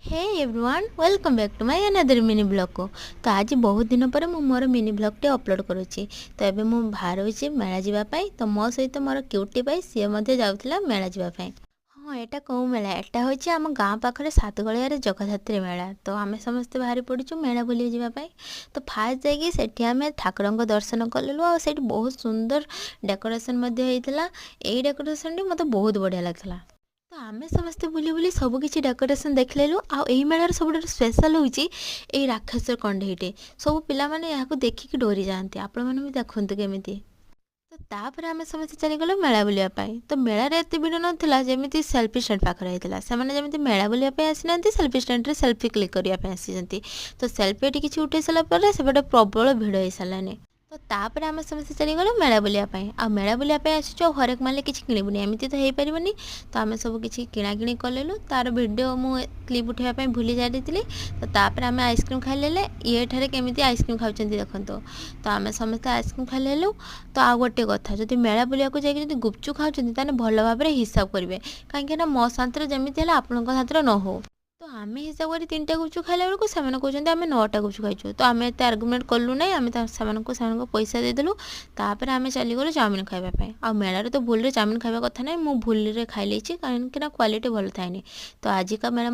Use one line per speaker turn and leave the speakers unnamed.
Hey everyone welcome back to my another mini blog को। तो आज बहुत दिन पर मु मोर मिनी ब्लॉग टे अपलोड करुच्ची। तो एबे मु बाहर होइछि मेला जीवा पाई। तो मो सहित मोर क्यूटी पाई सी मध्य जाउथिला मेला जीवा पाई। हाँ एटा कौ मेला एटा होइछि आम गाँ पाखरे सातगलिया जगधात्री मेला। तो आमे समस्ते बाहरी पड़िछु मेला बुली जीवा पाई। तो फास्ट जाइए सेठी आमे ठाकुरंक दर्शन कलु आ सेठी बहुत सुंदर डेकोरेशन मध्य होइथिला। एई डेकोरेशन मते बहुत बढ़िया लागथिला। तो आमे समस्ते बुली बुली सबकि डेकोरेशन देख लेलु। आई मेलार सब स्पेशल होई राक्षस कंडेईटे सब पिला माने यहाँ देखिक डरी जाती। आपण मैंने भी देखते केमिति। तो तापर आमे समस्ते चलीगलु मेला बुलियापाई। तो मेलार एत भिड़ नाला जमी सेल्फी स्टैंड पाखे होता से जमी मेला बुलियापाई आसी सेल्फी स्टैंड सेल्फी क्लिक करने आसी। तो सेल्फी किसी उठे सारापर सेपटे प्रबल भिड़ हो सारानी। तो तापर आम समस्त चलीगलु मेला बुलियापाई। आ मेला बुलियापाई आसुचु हरेक माले किसी किणबुनी एमती तो हो पारबनी। तो आम सब किसी किणाकिणी कलु तार भिडियो मु क्लिप उठाइबा भूली जाती। तो तापर आम आइसक्रीम खाइले ये ठारे केमिति आइसक्रीम खाऊँ देखो। तो आम समस्त आइसक्रीम खाइलु। तो आ गोटे कथा जब मेला बुलिया जाकि गुपचुप खाऊँ भल भाव हिसाब करेंगे कहीं मो साथर जमी है आपण साथर न हो। तो आम हिसाब कर 3टा गुपचुप खाइला बेलू से कहते आम 9टा गुपचुप खाइचु। तो आम एत आर्गुमेंट कलु ना आम से पैसा देदेलु। तापर आम चलीगलु चाउमिन खाइबापी। आ मेलार तो भूल चाउमिन खाइबा कथा ना मु भूल खाई कहीं क्वालिटी भल थाए। तो आज का मेला